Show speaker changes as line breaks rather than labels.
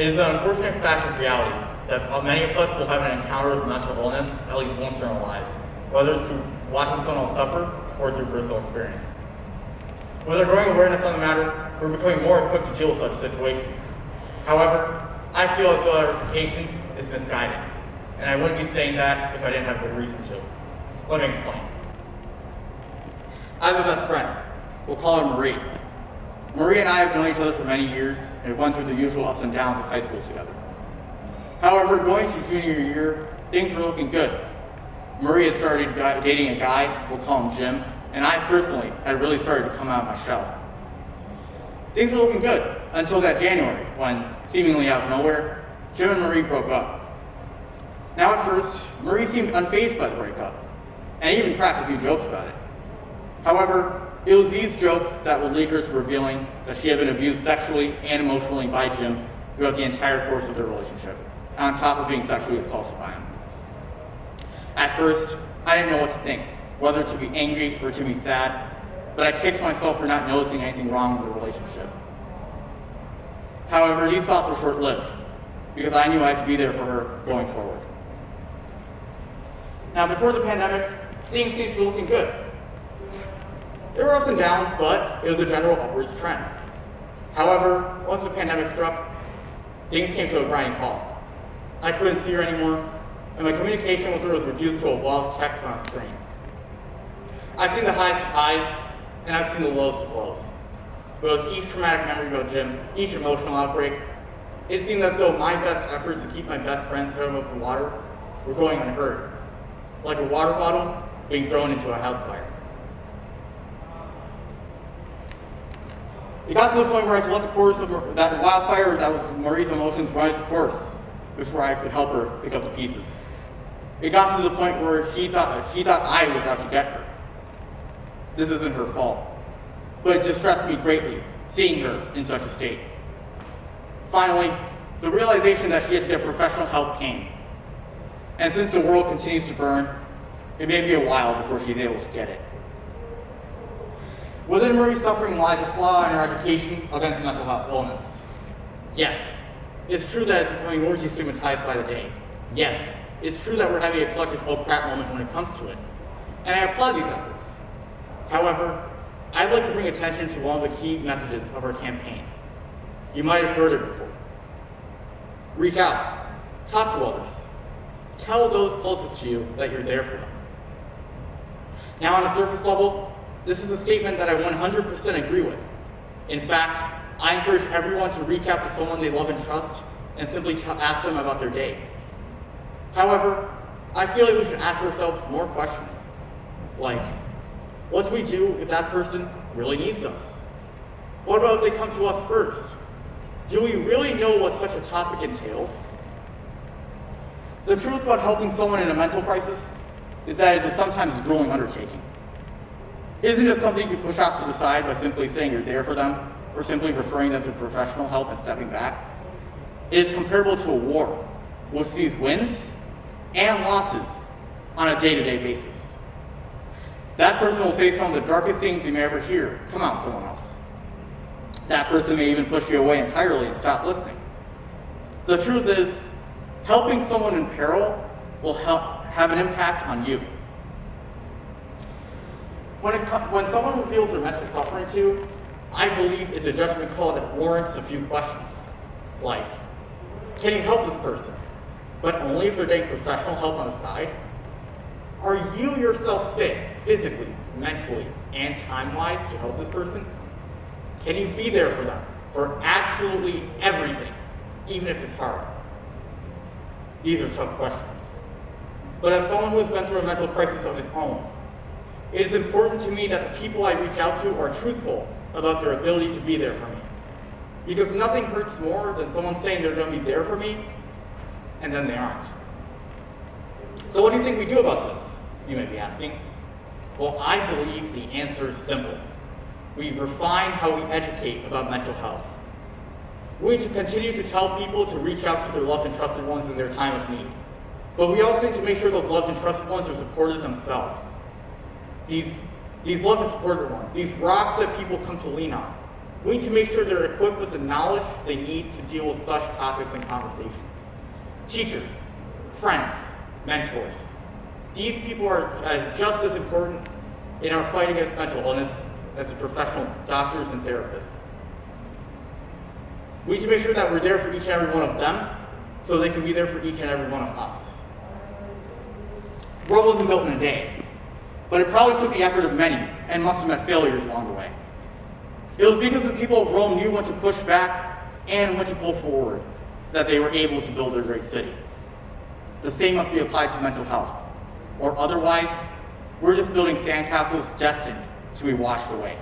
It is an unfortunate fact of reality that many of us will have an encounter with mental illness at least once in our lives, whether it's through watching someone else suffer or through personal experience. With our growing awareness on the matter, we're becoming more equipped to deal with such situations. However, I feel as though our education is misguided, and I wouldn't be saying that if I didn't have good reason to. Let me explain. I have a best friend. We'll call her Marie. Marie and I have known each other for many years and have went through the usual ups and downs of high school together. However, going to junior year, things were looking good. Marie had started dating a guy, we'll call him Jim, and I personally had really started to come out of my shell. Things were looking good until that January when, seemingly out of nowhere, Jim and Marie broke up. Now at first, Marie seemed unfazed by the breakup and even cracked a few jokes about it. However, it was these jokes that would lead her to revealing that she had been abused sexually and emotionally by Jim throughout the entire course of their relationship, on top of being sexually assaulted by him. At first, I didn't know what to think, whether to be angry or to be sad, but I kicked myself for not noticing anything wrong with the relationship. However, these thoughts were short-lived, because I knew I had to be there for her going forward. Now, before the pandemic, things seemed to be looking good. There were ups and downs, but it was a general upwards trend. However, once the pandemic struck, things came to a grinding halt. I couldn't see her anymore, and my communication with her was reduced to a wall of text on a screen. I've seen the highs of highs, and I've seen the lows of lows. But with each traumatic memory about Jim, each emotional outbreak, it seemed as though my best efforts to keep my best friend's head above the water were going unheard, like a water bottle being thrown into a house fire. It got to the point where I had to let the course of that wildfire that was Marie's emotions run its course before I could help her pick up the pieces. It got to the point where she thought I was out to get her. This isn't her fault, but it distressed me greatly seeing her in such a state. Finally, the realization that she had to get professional help came. And since the world continues to burn, it may be a while before she's able to get it. Within Marie's suffering lies a flaw in her education against mental health illness. Yes, it's true that it's becoming more destigmatized by the day. Yes, it's true that we're having a collective oh crap moment when it comes to it. And I applaud these efforts. However, I'd like to bring attention to one of the key messages of our campaign. You might have heard it before. Reach out, talk to others, tell those closest to you that you're there for them. Now on a surface level, this is a statement that I 100% agree with. In fact, I encourage everyone to reach out to someone they love and trust and simply ask them about their day. However, I feel like we should ask ourselves more questions, like, what do we do if that person really needs us? What about if they come to us first? Do we really know what such a topic entails? The truth about helping someone in a mental crisis is that it is a sometimes grueling undertaking. It isn't just something you can push off to the side by simply saying you're there for them or simply referring them to professional help and stepping back. It is comparable to a war, which sees wins and losses on a day-to-day basis. That person will say some of the darkest things you may ever hear come out of someone else. That person may even push you away entirely and stop listening. The truth is, helping someone in peril will have an impact on you. When someone reveals their mental suffering to you, I believe it's a judgment call that warrants a few questions. Like, can you help this person, but only if they're getting professional help on the side? Are you yourself fit, physically, mentally, and time-wise to help this person? Can you be there for them, for absolutely everything, even if it's hard? These are tough questions. But as someone who has been through a mental crisis of his own, it is important to me that the people I reach out to are truthful about their ability to be there for me. Because nothing hurts more than someone saying they're going to be there for me, and then they aren't. So what do you think we do about this, you may be asking? Well, I believe the answer is simple. We refine how we educate about mental health. We need to continue to tell people to reach out to their loved and trusted ones in their time of need. But we also need to make sure those loved and trusted ones are supported themselves. These loved and supported ones, these rocks that people come to lean on, We need to make sure they're equipped with the knowledge they need to deal with such topics and conversations. Teachers, friends, mentors. These people are just as important in our fight against mental illness as the professional doctors and therapists. We need to make sure that we're there for each and every one of them so they can be there for each and every one of us. Rome wasn't built in a day, but it probably took the effort of many and must have met failures along the way. It was because the people of Rome knew when to push back and when to pull forward that they were able to build their great city. The same must be applied to mental health, or otherwise, we're just building sandcastles destined to be washed away.